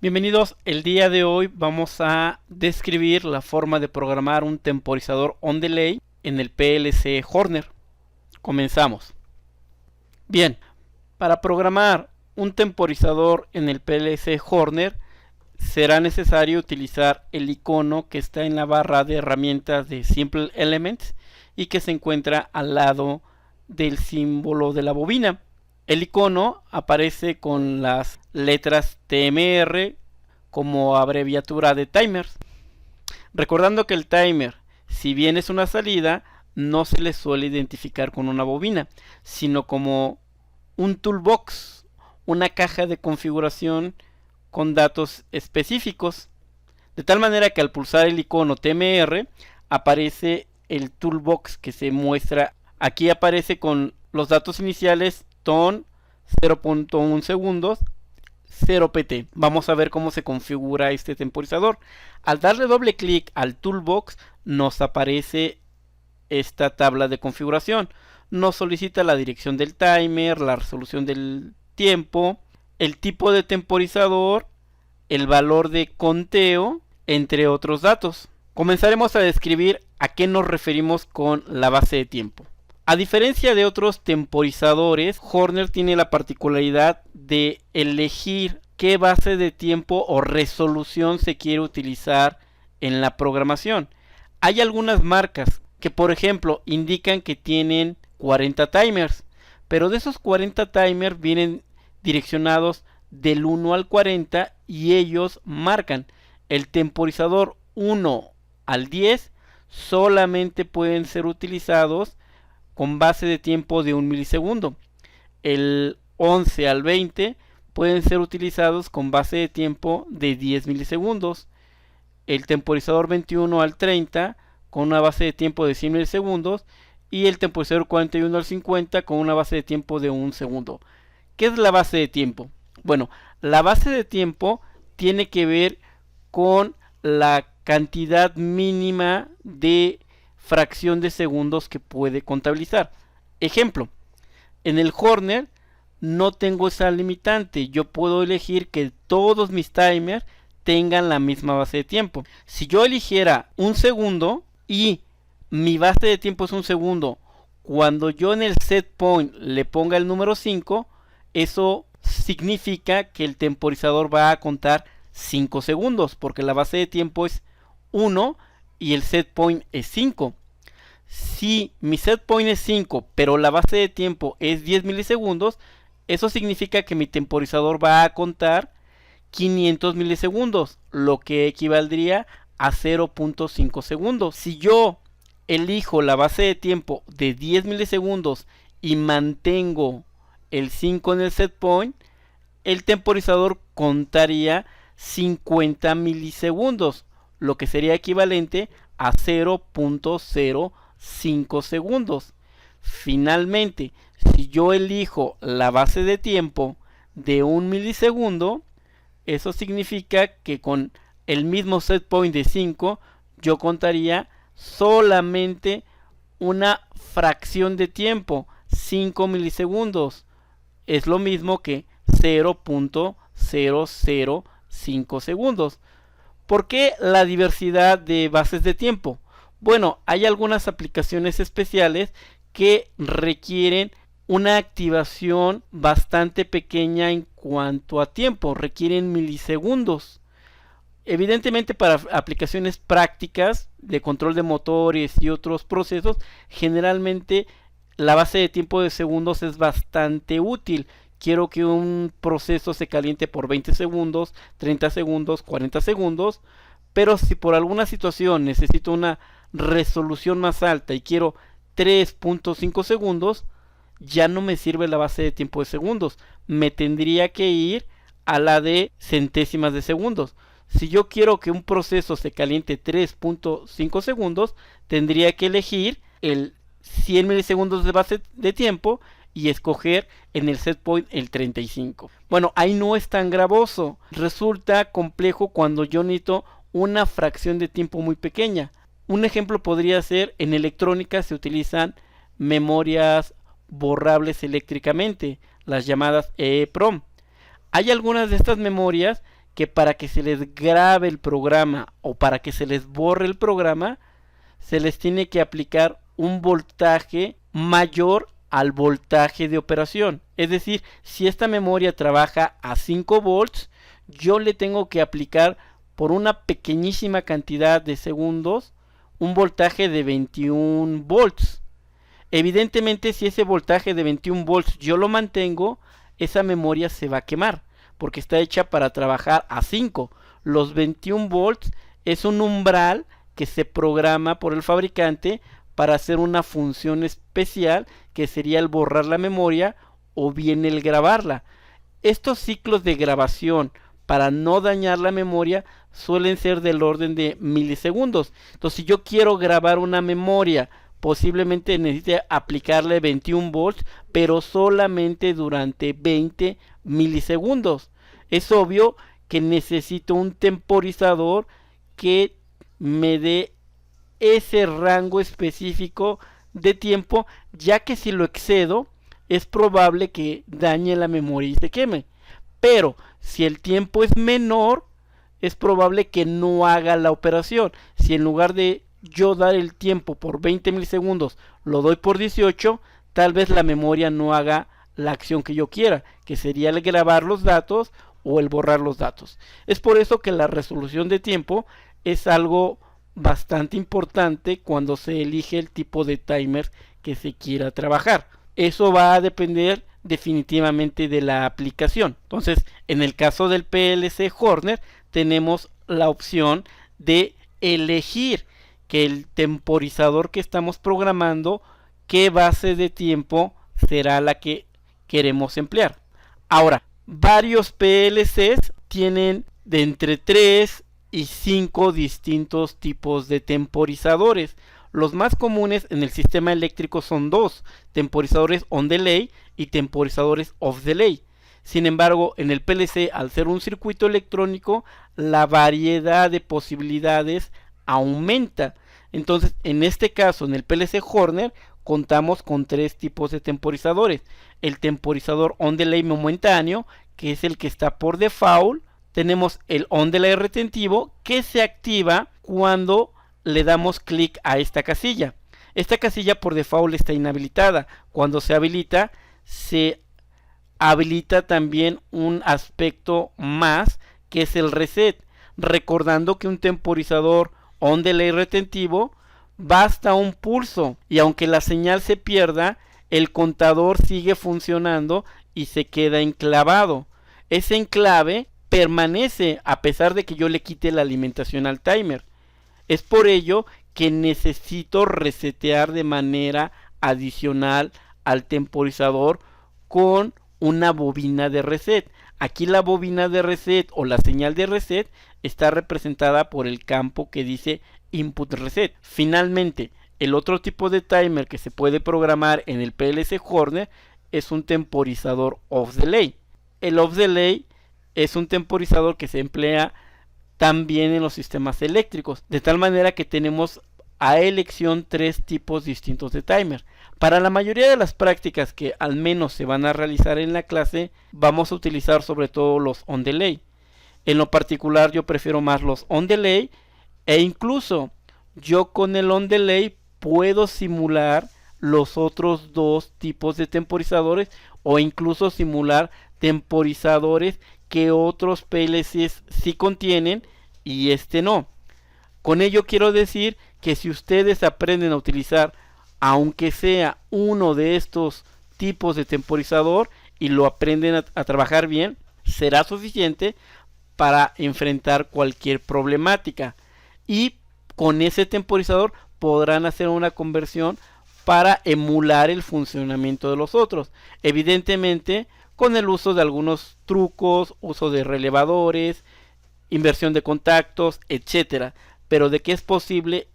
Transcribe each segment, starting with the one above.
Bienvenidos, el día de hoy vamos a describir la forma de programar un temporizador on delay en el PLC Horner. Comenzamos. Bien, para programar un temporizador en el PLC Horner será necesario utilizar el icono que está en la barra de herramientas de Simple Elements y que se encuentra al lado del símbolo de la bobina. El icono aparece con las letras TMR como abreviatura de timers. Recordando que el timer, si bien es una salida, no se le suele identificar con una bobina, sino como un toolbox, una caja de configuración con datos específicos. De tal manera que al pulsar el icono TMR aparece el toolbox que se muestra. Aquí aparece con los datos iniciales TON 0.1 segundos 0 pt. Vamos a ver cómo se configura este temporizador. Al darle doble clic al toolbox nos aparece esta tabla de configuración. Nos solicita la dirección del timer, la resolución del tiempo, el tipo de temporizador, el valor de conteo, entre otros datos. Comenzaremos a describir a qué nos referimos con la base de tiempo. A diferencia de otros temporizadores, Horner tiene la particularidad de elegir qué base de tiempo o resolución se quiere utilizar en la programación. Hay algunas marcas que, por ejemplo, indican que tienen 40 timers, pero de esos 40 timers vienen direccionados del 1 al 40 y ellos marcan el temporizador 1 al 10 solamente pueden ser utilizados con base de tiempo de 1 milisegundo. El 11 al 20 pueden ser utilizados con base de tiempo de 10 milisegundos. El temporizador 21 al 30 con una base de tiempo de 100 milisegundos. Y el temporizador 41 al 50 con una base de tiempo de 1 segundo. ¿Qué es la base de tiempo? Bueno, la base de tiempo tiene que ver con la cantidad mínima de fracción de segundos que puede contabilizar. Ejemplo, en el Horner no tengo esa limitante. Yo puedo elegir que todos mis timers tengan la misma base de tiempo. Si yo eligiera un segundo y mi base de tiempo es un segundo, cuando yo en el set point le ponga el número 5, eso significa que el temporizador va a contar 5 segundos, porque la base de tiempo es 1 y el set point es 5. Si mi set point es 5, pero la base de tiempo es 10 milisegundos, eso significa que mi temporizador va a contar 500 milisegundos, lo que equivaldría a 0.5 segundos. Si yo elijo la base de tiempo de 10 milisegundos y mantengo el 5 en el set point, el temporizador contaría 50 milisegundos, lo que sería equivalente a 0.05 segundos. Finalmente, si yo elijo la base de tiempo de 1 milisegundo, eso significa que con el mismo set point de 5 yo contaría solamente una fracción de tiempo, 5 milisegundos. Es lo mismo que 0.005 segundos. ¿Por qué la diversidad de bases de tiempo? Bueno, hay algunas aplicaciones especiales que requieren una activación bastante pequeña en cuanto a tiempo, requieren milisegundos. Evidentemente para aplicaciones prácticas de control de motores y otros procesos, generalmente la base de tiempo de segundos es bastante útil. Quiero que un proceso se caliente por 20 segundos, 30 segundos, 40 segundos. Pero si por alguna situación necesito una resolución más alta y quiero 3.5 segundos, ya no me sirve la base de tiempo de segundos. Me tendría que ir a la de centésimas de segundos. Si yo quiero que un proceso se caliente 3.5 segundos, tendría que elegir el 100 milisegundos de base de tiempo y escoger en el set point el 35. Bueno, ahí no es tan gravoso. Resulta complejo cuando yo necesito una fracción de tiempo muy pequeña. Un ejemplo podría ser: en electrónica se utilizan memorias borrables eléctricamente, las llamadas EEPROM. Hay algunas de estas memorias que para que se les grabe el programa o para que se les borre el programa, se les tiene que aplicar un voltaje mayor al voltaje de operación. Es decir, si esta memoria trabaja a 5 volts, yo le tengo que aplicar por una pequeñísima cantidad de segundos un voltaje de 21 volts. Evidentemente, si ese voltaje de 21 volts yo lo mantengo, esa memoria se va a quemar, porque está hecha para trabajar a 5. Los 21 volts es un umbral que se programa por el fabricante para hacer una función especial, que sería el borrar la memoria o bien el grabarla. Estos ciclos de grabación para no dañar la memoria suelen ser del orden de milisegundos. Entonces, si yo quiero grabar una memoria, posiblemente necesite aplicarle 21 volts, pero solamente durante 20 milisegundos. Es obvio que necesito un temporizador que me dé ese rango específico de tiempo, ya que si lo excedo es probable que dañe la memoria y se queme. Pero si el tiempo es menor, es probable que no haga la operación. Si en lugar de yo dar el tiempo por 20 milisegundos lo doy por 18, tal vez la memoria no haga la acción que yo quiera, que sería el grabar los datos o el borrar los datos. Es por eso que la resolución de tiempo es algo bastante importante cuando se elige el tipo de timer que se quiera trabajar. Eso va a depender definitivamente de la aplicación. Entonces, en el caso del PLC Horner, tenemos la opción de elegir que el temporizador que estamos programando, qué base de tiempo será la que queremos emplear. Ahora, varios PLCs tienen de entre 3 y 5 distintos tipos de temporizadores. Los más comunes en el sistema eléctrico son 2, temporizadores on delay y temporizadores off delay. Sin embargo, en el PLC, al ser un circuito electrónico, la variedad de posibilidades aumenta. Entonces, en este caso, en el PLC Horner, contamos con 3 tipos de temporizadores. El temporizador on delay momentáneo, que es el que está por default. Tenemos el on delay retentivo, que se activa cuando le damos clic a esta casilla. Esta casilla por default está inhabilitada. Cuando se habilita también un aspecto más, que es el reset. Recordando que un temporizador on delay retentivo basta un pulso, y aunque la señal se pierda, el contador sigue funcionando y se queda enclavado. Ese enclave permanece a pesar de que yo le quite la alimentación al timer. Es por ello que necesito resetear de manera adicional al temporizador con una bobina de reset. Aquí la bobina de reset o la señal de reset está representada por el campo que dice input reset. Finalmente, el otro tipo de timer que se puede programar en el PLC Horner es un temporizador off delay. El off delay es un temporizador que se emplea también en los sistemas eléctricos, de tal manera que tenemos a elección 3 tipos distintos de timer. Para la mayoría de las prácticas que al menos se van a realizar en la clase, vamos a utilizar sobre todo los on delay. En lo particular, yo prefiero más los on delay, e incluso yo con el on delay puedo simular los otros 2 tipos de temporizadores, o incluso simular temporizadores que otros PLCs sí contienen y este no. Con ello quiero decir que si ustedes aprenden a utilizar, aunque sea uno de estos tipos de temporizador, y lo aprenden a trabajar bien, será suficiente para enfrentar cualquier problemática, y con ese temporizador podrán hacer una conversión para emular el funcionamiento de los otros, evidentemente con el uso de algunos trucos, uso de relevadores, inversión de contactos, etcétera. Pero de que es posible,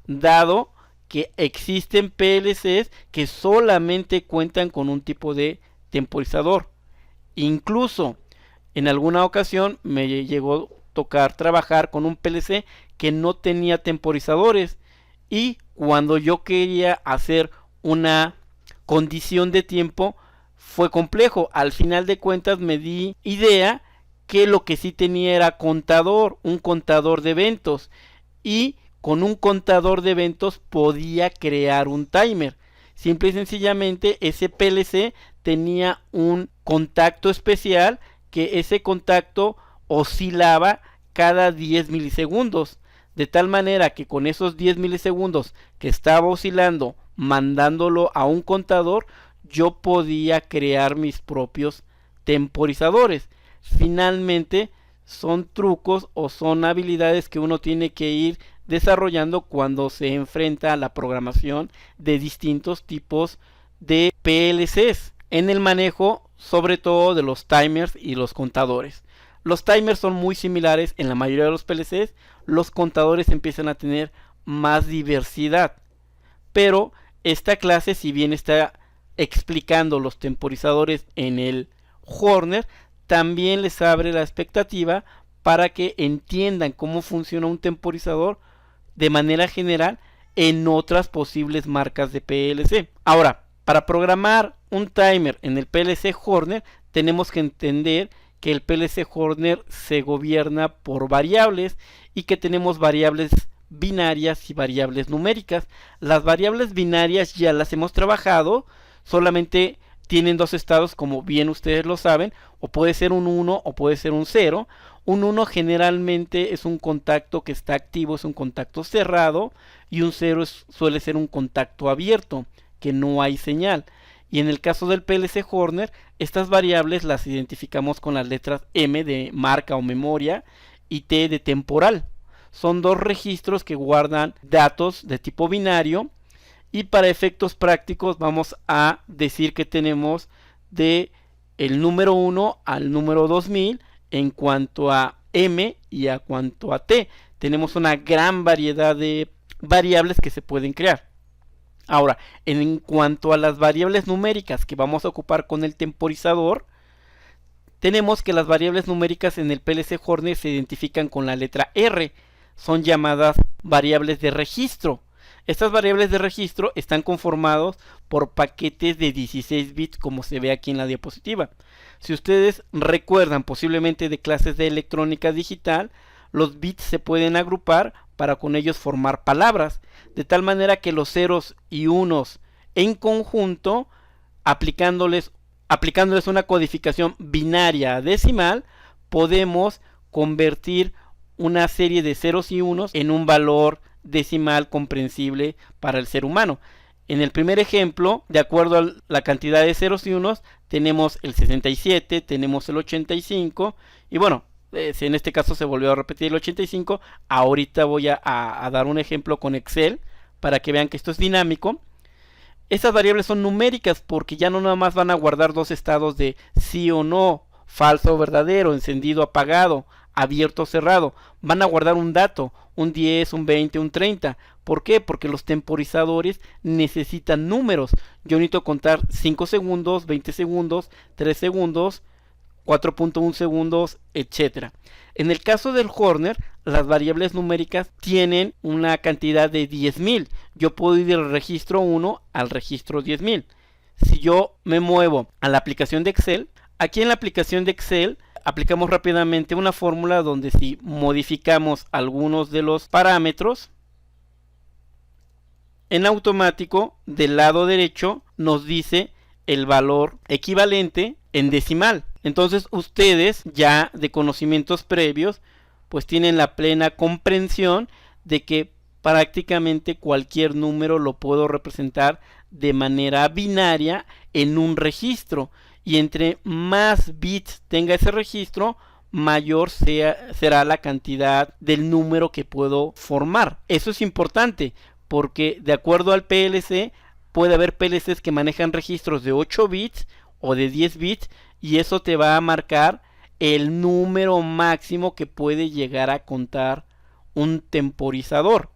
dado que existen PLCs que solamente cuentan con un tipo de temporizador. Incluso en alguna ocasión me llegó a tocar trabajar con un PLC que no tenía temporizadores, y cuando yo quería hacer una condición de tiempo fue complejo. Al final de cuentas me di idea que lo que sí tenía era contador, un contador de eventos, y con un contador de eventos podía crear un timer. Simple y sencillamente ese PLC tenía un contacto especial, que ese contacto oscilaba cada 10 milisegundos, de tal manera que con esos 10 milisegundos que estaba oscilando, mandándolo a un contador, yo podía crear mis propios temporizadores. Finalmente son trucos o son habilidades que uno tiene que ir desarrollando cuando se enfrenta a la programación de distintos tipos de PLCs, en el manejo sobre todo de los timers y los contadores. Los timers son muy similares en la mayoría de los PLCs, los contadores empiezan a tener más diversidad, pero esta clase, si bien está explicando los temporizadores en el Horner, también les abre la expectativa para que entiendan cómo funciona un temporizador de manera general en otras posibles marcas de PLC. Ahora, para programar un timer en el PLC Horner, tenemos que entender que el PLC Horner se gobierna por variables y que tenemos variables binarias y variables numéricas. Las variables binarias ya las hemos trabajado, solamente tienen dos estados, como bien ustedes lo saben, o puede ser un 1 o puede ser un 0. Un 1 generalmente es un contacto que está activo, es un contacto cerrado, y un 0 suele ser un contacto abierto, que no hay señal. Y en el caso del PLC Horner, estas variables las identificamos con las letras M de marca o memoria y T de temporal. Son dos registros que guardan datos de tipo binario, y para efectos prácticos vamos a decir que tenemos de el número 1 al número 2000 en cuanto a M y a cuanto a T. Tenemos una gran variedad de variables que se pueden crear. Ahora, en cuanto a las variables numéricas que vamos a ocupar con el temporizador, tenemos que las variables numéricas en el PLC Horner se identifican con la letra R. Son llamadas variables de registro. Estas variables de registro están conformados por paquetes de 16 bits, como se ve aquí en la diapositiva. Si ustedes recuerdan posiblemente de clases de electrónica digital, los bits se pueden agrupar para con ellos formar palabras, de tal manera que los ceros y unos en conjunto, aplicándoles una codificación binaria a decimal, podemos convertir una serie de ceros y unos en un valor decimal comprensible para el ser humano. En el primer ejemplo, de acuerdo a la cantidad de ceros y unos, tenemos el 67, tenemos el 85, y bueno, si en este caso se volvió a repetir el 85, ahorita voy a dar un ejemplo con Excel para que vean que esto es dinámico. Estas variables son numéricas porque ya no nada más van a guardar dos estados de sí o no, falso o verdadero, encendido, apagado, abierto o cerrado. Van a guardar un dato, un 10, un 20, un 30. ¿Por qué? Porque los temporizadores necesitan números. Yo necesito contar 5 segundos, 20 segundos, 3 segundos, 4.1 segundos, etc. En el caso del Horner, las variables numéricas tienen una cantidad de 10.000. Yo puedo ir del registro 1 al registro 10.000. Si yo me muevo a la aplicación de Excel, aquí en la aplicación de Excel aplicamos rápidamente una fórmula donde si modificamos algunos de los parámetros, en automático del lado derecho nos dice el valor equivalente en decimal. Entonces ustedes ya de conocimientos previos pues tienen la plena comprensión de que prácticamente cualquier número lo puedo representar de manera binaria en un registro, y entre más bits tenga ese registro, mayor será la cantidad del número que puedo formar. Eso es importante porque de acuerdo al PLC puede haber PLCs que manejan registros de 8 bits o de 10 bits, y eso te va a marcar el número máximo que puede llegar a contar un temporizador.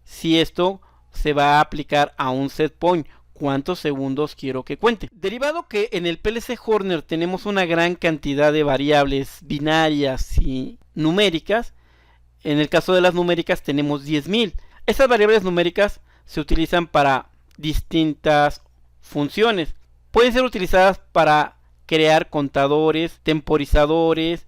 Si esto se va a aplicar a un set point, cuántos segundos quiero que cuente. Derivado que en el PLC Horner tenemos una gran cantidad de variables binarias y numéricas, en el caso de las numéricas tenemos 10.000. Estas variables numéricas se utilizan para distintas funciones. Pueden ser utilizadas para crear contadores, temporizadores,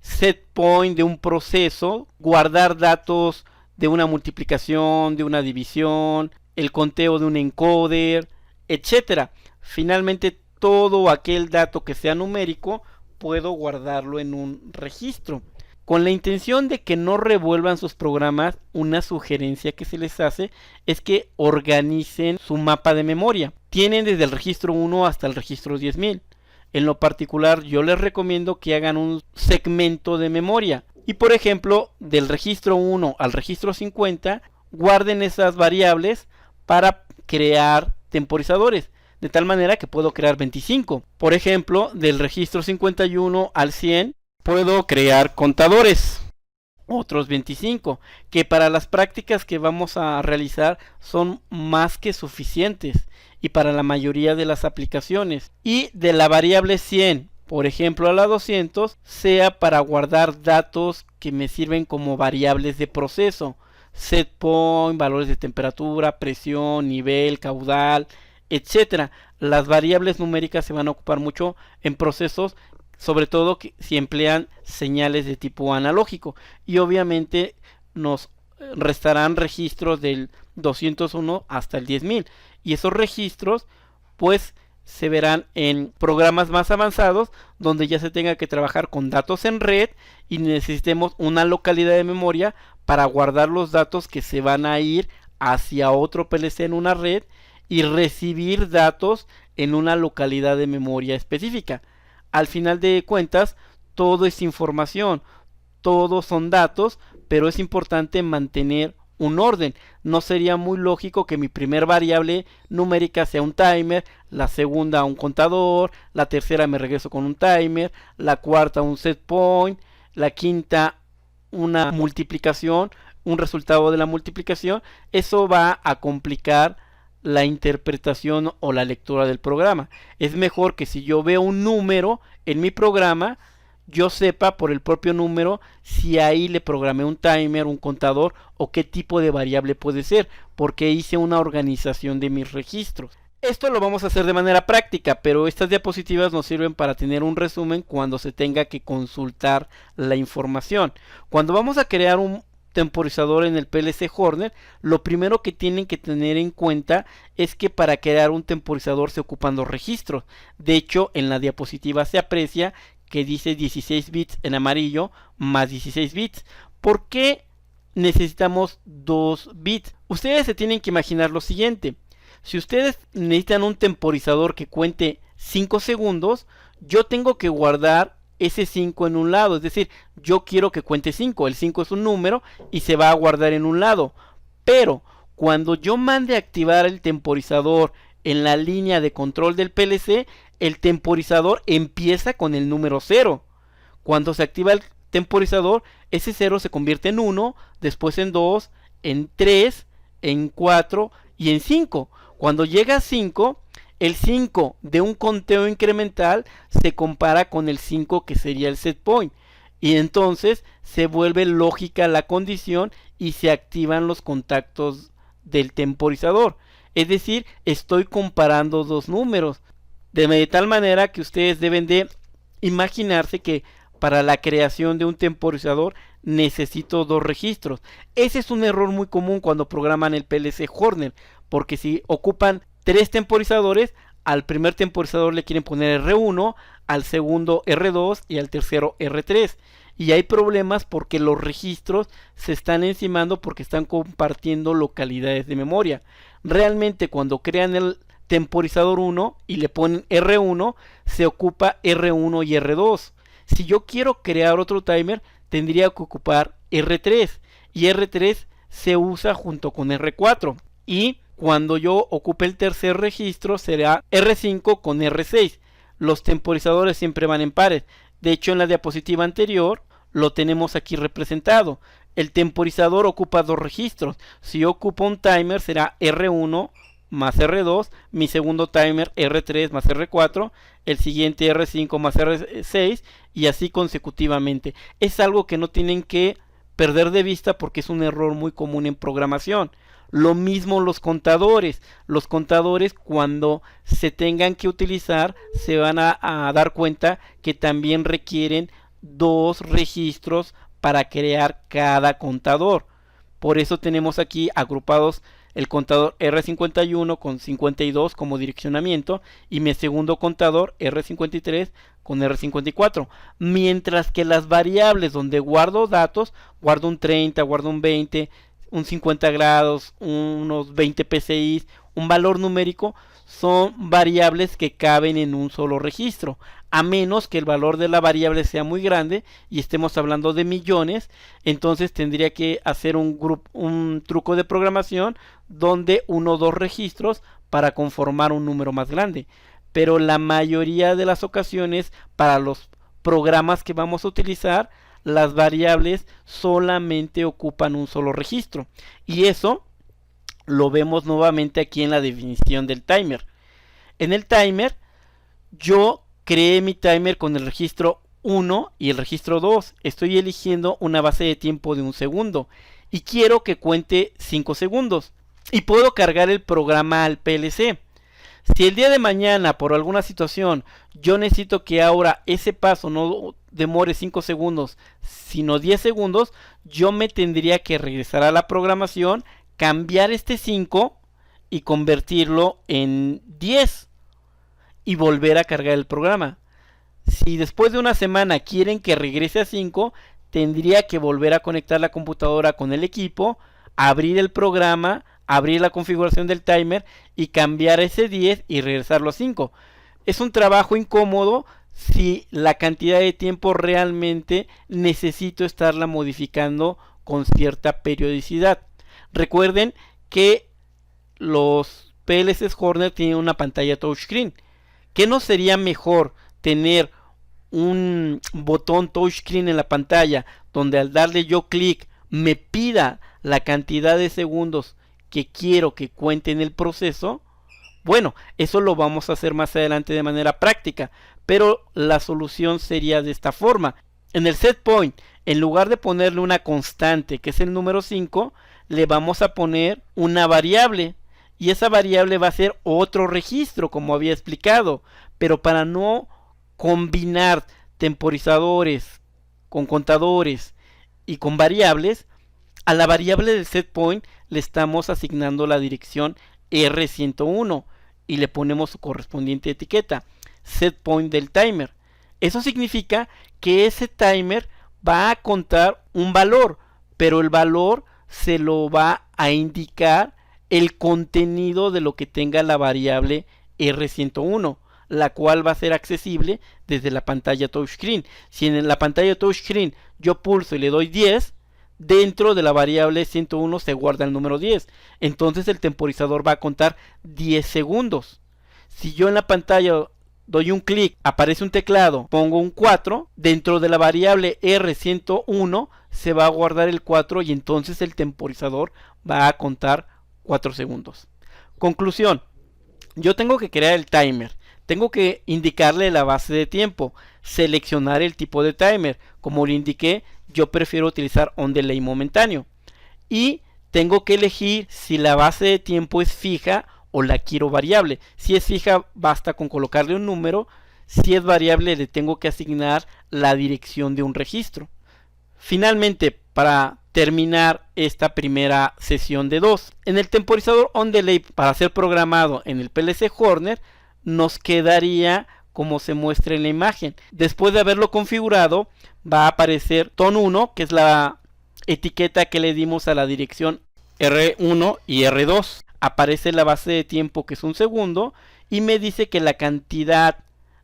set point de un proceso, guardar datos de una multiplicación, de una división, el conteo de un encoder, etcétera. Finalmente, todo aquel dato que sea numérico puedo guardarlo en un registro. Con la intención de que no revuelvan sus programas, una sugerencia que se les hace es que organicen su mapa de memoria. Tienen desde el registro 1 hasta el registro 10.000. En lo particular, yo les recomiendo que hagan un segmento de memoria. Y por ejemplo, del registro 1 al registro 50, guarden esas variables para crear temporizadores. De tal manera que puedo crear 25. Por ejemplo, del registro 51 al 100, puedo crear contadores. Otros 25, que para las prácticas que vamos a realizar son más que suficientes. Y para la mayoría de las aplicaciones. Y de la variable 100, por ejemplo a la 200, sea para guardar datos que me sirven como variables de proceso. Set point, valores de temperatura, presión, nivel, caudal, etcétera. Las variables numéricas se van a ocupar mucho en procesos, sobre todo si emplean señales de tipo analógico. Y obviamente nos restarán registros del 201 hasta el 10.000. Y esos registros pues se verán en programas más avanzados donde ya se tenga que trabajar con datos en red y necesitemos una localidad de memoria para guardar los datos que se van a ir hacia otro PLC en una red y recibir datos en una localidad de memoria específica. Al final de cuentas, todo es información, todos son datos, pero es importante mantener un orden. No sería muy lógico que mi primer variable numérica sea un timer, la segunda un contador, la tercera me regreso con un timer, la cuarta un set point, la quinta una multiplicación, un resultado de la multiplicación. Eso va a complicar la interpretación o la lectura del programa. Es mejor que si yo veo un número en mi programa, yo sepa por el propio número si ahí le programé un timer, un contador o qué tipo de variable puede ser, porque hice una organización de mis registros. Esto lo vamos a hacer de manera práctica, pero estas diapositivas nos sirven para tener un resumen cuando se tenga que consultar la información. Cuando vamos a crear un temporizador en el PLC Horner, lo primero que tienen que tener en cuenta es que para crear un temporizador se ocupan dos registros. De hecho, en la diapositiva se aprecia que dice 16 bits en amarillo más 16 bits. ¿Por qué necesitamos 2 bits? Ustedes se tienen que imaginar lo siguiente. Si ustedes necesitan un temporizador que cuente 5 segundos, yo tengo que guardar ese 5 en un lado. Es decir, yo quiero que cuente 5. El 5 es un número y se va a guardar en un lado. Pero cuando yo mande a activar el temporizador en la línea de control del PLC, el temporizador empieza con el número 0. Cuando se activa el temporizador, ese 0 se convierte en 1, después en 2, en 3, en 4 y en 5. Cuando llega a 5, el 5 de un conteo incremental se compara con el 5 que sería el set point. Y entonces se vuelve lógica la condición y se activan los contactos del temporizador. Es decir, estoy comparando dos números. De tal manera que ustedes deben de imaginarse que para la creación de un temporizador necesito dos registros. Ese es un error muy común cuando programan el PLC Horner, porque si ocupan 3 temporizadores, al primer temporizador le quieren poner R1, al segundo R2 y al tercero R3. Y hay problemas porque los registros se están encimando porque están compartiendo localidades de memoria. Realmente cuando crean el temporizador 1 y le ponen R1, se ocupa R1 y R2. Si yo quiero crear otro timer, tendría que ocupar R3. Y R3 se usa junto con R4. Y cuando yo ocupe el tercer registro será R5 con R6. Los temporizadores siempre van en pares. De hecho, en la diapositiva anterior lo tenemos aquí representado. El temporizador ocupa dos registros. Si yo ocupo un timer será R1 más R2, mi segundo timer R3 más R4, el siguiente R5 más R6 y así consecutivamente. Es algo que no tienen que perder de vista porque es un error muy común en programación. Lo mismo los contadores. Los contadores cuando se tengan que utilizar se van a dar cuenta que también requieren 2 registros para crear cada contador. Por eso tenemos aquí agrupados el contador R51 con 52 como direccionamiento y mi segundo contador R53 con R54. Mientras que las variables donde guardo datos, guardo un 30, guardo un 20, un 50 grados, unos 20 PSI, un valor numérico, son variables que caben en un solo registro, a menos que el valor de la variable sea muy grande y estemos hablando de millones. Entonces tendría que hacer un truco de programación donde 1 o 2 registros para conformar un número más grande. Pero la mayoría de las ocasiones, para los programas que vamos a utilizar, las variables solamente ocupan un solo registro, y eso lo vemos nuevamente aquí en la definición del timer. En el timer, yo creé mi timer con el registro 1 y el registro 2. Estoy eligiendo una base de tiempo de 1 segundo y quiero que cuente 5 segundos. Y puedo cargar el programa al PLC. Si el día de mañana, por alguna situación, yo necesito que ahora ese paso no demore 5 segundos, sino 10 segundos, yo me tendría que regresar a la programación, cambiar este 5 y convertirlo en 10 y volver a cargar el programa. Si después de una semana quieren que regrese a 5, tendría que volver a conectar la computadora con el equipo, abrir el programa, abrir la configuración del timer y cambiar ese 10 y regresarlo a 5. Es un trabajo incómodo si la cantidad de tiempo realmente necesito estarla modificando con cierta periodicidad. Recuerden que los PLCs Horner tienen una pantalla touchscreen. ¿Qué no sería mejor tener un botón touchscreen en la pantalla donde al darle yo clic me pida la cantidad de segundos que quiero que cuente en el proceso? Bueno, eso lo vamos a hacer más adelante de manera práctica, pero la solución sería de esta forma. En el set point, en lugar de ponerle una constante que es el número 5, le vamos a poner una variable, y esa variable va a ser otro registro, como había explicado. Pero para no combinar temporizadores con contadores y con variables, a la variable del set point le estamos asignando la dirección R101 y le ponemos su correspondiente etiqueta, set point del timer. Eso significa que ese timer va a contar un valor, pero el valor se lo va a indicar el contenido de lo que tenga la variable R101, la cual va a ser accesible desde la pantalla touchscreen. Si en la pantalla touchscreen yo pulso y le doy 10, dentro de la variable 101 se guarda el número 10. Entonces el temporizador va a contar 10 segundos. Si yo en la pantalla doy un clic, aparece un teclado, pongo un 4, dentro de la variable R101 se va a guardar el 4 y entonces el temporizador va a contar 4 segundos. Conclusión: yo tengo que crear el timer, tengo que indicarle la base de tiempo, seleccionar el tipo de timer. Como le indiqué, yo prefiero utilizar on delay momentáneo, y tengo que elegir si la base de tiempo es fija o la quiero variable. Si es fija, basta con colocarle un número. Si es variable, le tengo que asignar la dirección de un registro. Finalmente, para terminar esta primera sesión de 2, en el temporizador on delay para ser programado en el PLC Horner, nos quedaría como se muestra en la imagen. Después de haberlo configurado, va a aparecer TON 1, que es la etiqueta que le dimos a la dirección R1 y R2. Aparece la base de tiempo, que es 1 segundo, y me dice que la cantidad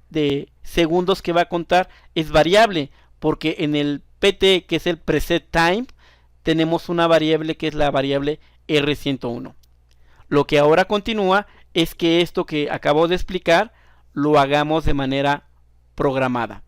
de segundos que va a contar es variable, porque en el PT, que es el preset time, tenemos una variable que es la variable R101. Lo que ahora continúa es que esto que acabo de explicar lo hagamos de manera programada.